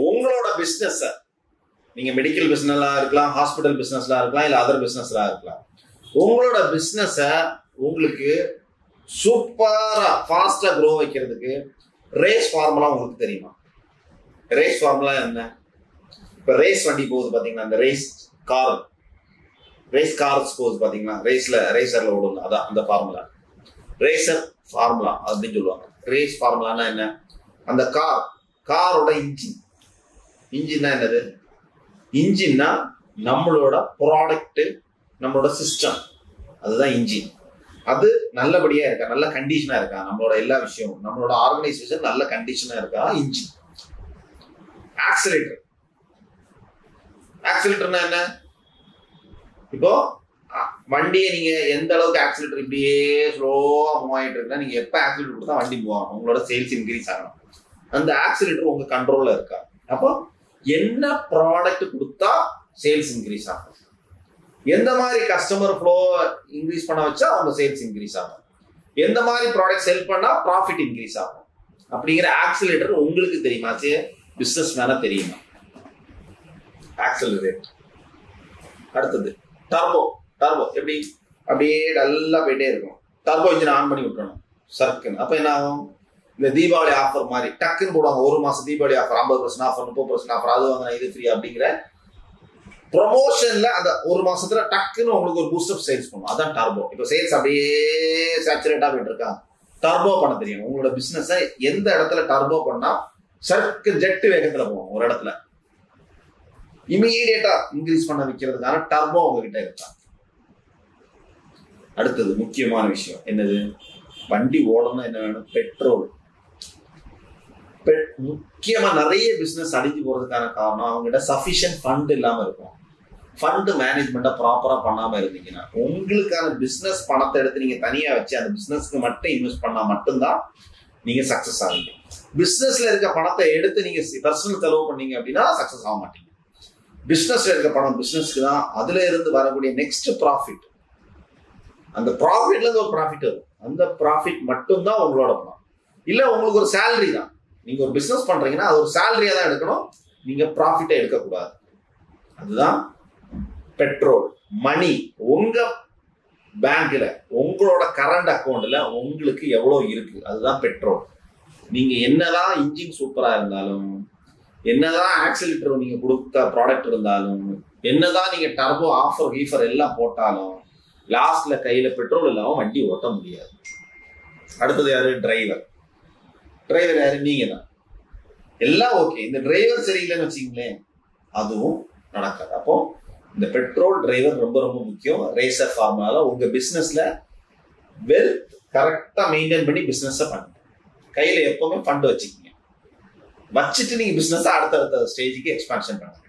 உங்களோட பிசினஸ் நீங்க மெடிக்கல் பிசினஸா இருக்கலாம், ஹாஸ்பிட்டல் பிசினஸ்ல இருக்கலாம், இல்ல அதர் பிசினஸ்ல இருக்கலாம். உங்களோட பிசினஸ உங்களுக்கு சூப்பரா ஃபாஸ்டா க்ரோ வைக்கிறதுக்கு ரேஸ் ஃபார்முலா உங்களுக்கு தெரியுமா? ரேஸ் ஃபார்முலா என்ன? இப்ப ரேஸ் வண்டி போகுது பாத்தீங்கன்னா, அந்த ரேஸ் கார்ஸ் போகுது பாத்தீங்கன்னா, ரேசர்ல ஓடும், அதான் அந்த ஃபார்முலா. ரேசர் ஃபார்முலா அப்படின்னு சொல்லுவாங்க. ரேஸ் ஃபார்முலான்னா என்ன? அந்த காரோட இன்ஜின்னா என்னது? இன்ஜின்னா நம்மளோட ப்ராடக்ட், நம்மளோட சிஸ்டம், அதுதான் இன்ஜின். அது நல்லபடியா இருக்கா, நல்ல கண்டிஷனா இருக்கா, நம்மளோட எல்லா விஷயமும், நம்மளோட ஆர்கனைசேஷன் நல்ல கண்டிஷனா இருக்கா, இன்ஜின். ஆக்சிலேட்டர்னா என்ன? இப்போ வண்டியை நீங்க எந்த அளவுக்கு ஆக்சிலேட்டர் இப்படியே ஸ்லோவா மூவ் ஆகிட்டு இருக்குன்னா, நீங்க எப்ப ஆக்சிலேட்டர் கொடுத்தா வண்டி மூவ் ஆகும், உங்களோட சேல்ஸ் இன்க்ரீஸ் ஆகணும். அந்த ஆக்சிலேட்டர் உங்க கண்ட்ரோல்ல இருக்கா? அப்போ என்ன ப்ராடக்ட் கொடுத்தா சேல்ஸ் இன்க்ரீஸ் ஆகும், எந்த மாதிரி கஸ்டமர் ஃப்ளோ இன்க்ரீஸ் பண்ண வச்சா அவங்க சேல்ஸ் இன்க்ரீஸ் ஆகும், எந்த மாதிரி ப்ராடக்ட் செல் பண்ணா ப்ராஃபிட் இன்க்ரீஸ் ஆகும் அப்படிங்கிற ஆக்சிலேட்டர் உங்களுக்கு தெரியுமா? பிசினஸ் மேன தெரியுமா? ஆக்சிலரேட். அடுத்தது டர்போ எப்படி? அப்படியே நல்லா போயிட்டே இருக்கும். டர்போ இன்ஜின் ஆன் பண்ணி விட்டுறணும் சர்க்குன்னு. அப்ப என்ன ஆகும்? இந்த தீபாவளி ஆஃபர் மாதிரி டக்குன்னு போடுவாங்க. ஒரு மாசம் தீபாவளி ஆஃபர், 50% ஆஃபர், 30% ஆஃபர், அது வாங்கினா இது ஃப்ரீ அப்படிங்கிற ப்ரொமோஷன்ல அந்த ஒரு மாசத்துல டக்குன்னு உங்களுக்கு ஒரு பூஸ்டப் சேல்ஸ் பண்ணும். அதான் டர்போ. இப்போ சேல்ஸ் அப்படியே சேச்சுரேட்டா போயிட்டு இருக்கா, டர்போ பண்ண தெரியும். உங்களோட பிசினஸ் எந்த இடத்துல டர்போ பண்ணா சர்க்கு ஜெட் வேகத்துல போகும், ஒரு இடத்துல இமீடியட்டா இன்க்ரீஸ் பண்ண வைக்கிறதுக்கான டர்போ உங்ககிட்ட இருக்கா. அடுத்தது முக்கியமான விஷயம் என்னது? வண்டி ஓடணும் என்ன வேணும்? பெட்ரோல். முக்கியமா நிறைய பிசினஸ் அடிஞ்சு போறதுக்கான காரணம் அவங்ககிட்ட சஃபிஷியன்ட் ஃபண்ட் இல்லாம இருக்கும். ஃபண்ட் மேனேஜ்மெண்ட்டை ப்ராப்பரா பண்ணாம இருந்தீங்கன்னா, உங்களுக்கான பிசினஸ் பணத்தை எடுத்து நீங்க தனியா வச்சு அந்த பிசினஸ்க்கு மட்டும் இன்வெஸ்ட் பண்ணா மட்டும்தான் நீங்க சக்சஸ் ஆவீங்க. பிசினஸ்ல இருக்க பணத்தை எடுத்து நீங்க பர்சனல் செலவு பண்ணீங்க அப்படின்னா சக்சஸ் ஆக மாட்டீங்க. பிசினஸ்ல இருக்க பணம் பிசினஸ்க்கு தான், அதுல இருந்து வரக்கூடிய நெக்ஸ்ட் ப்ராஃபிட், அந்த ப்ராஃபிட்ல இருந்து ஒரு ப்ராஃபிட் வரும், அந்த ப்ராஃபிட் மட்டும்தான் உங்களோட பணம். இல்ல உங்களுக்கு ஒரு சேலரி தான், நீங்க ஒரு பிசினஸ் பண்றீங்கன்னா அது ஒரு சேலரியா தான் எடுக்கணும், நீங்க ப்ராஃபிட்டை எடுக்கக்கூடாது. அதுதான் பெட்ரோல். மணி உங்க பேங்க்ல, உங்களோட கரண்ட் அக்கௌண்ட்ல உங்களுக்கு எவ்வளவு இருக்கு, அதுதான் பெட்ரோல். நீங்க என்னதான் இன்ஜின் சூப்பரா இருந்தாலும், என்னதான் ஆக்சிலேட்டர் நீங்க கொடுத்த ப்ராடக்ட் இருந்தாலும், என்னதான் நீங்க டர்போ ஆஃபர் கீஃபர் எல்லாம் போட்டாலும், லாஸ்ட்ல கையில பெட்ரோல் இல்லாம வண்டி ஓட்ட முடியாது. அடுத்தது யாரு? டிரைவர் யாரு? நீங்க தான். எல்லாம் ஓகே, இந்த டிரைவர் சரியில்லைன்னு வச்சுங்களேன், அதுவும் நடக்காது. அப்போ இந்த பெட்ரோல் டிரைவர் ரொம்ப ரொம்ப முக்கியம். ரேசர் ஃபார்முலால உங்க பிசினஸ்ல வெல்த் கரெக்டா மெயின்டைன் பண்ணி பிசினஸ் பண்ணுங்க. கையில எப்பவுமே ஃபண்ட் வச்சுக்கோங்க. வச்சுட்டு நீங்க பிசினஸ் அடுத்தடுத்த ஸ்டேஜுக்கு எக்ஸ்பான்ஷன் பண்ணுங்க.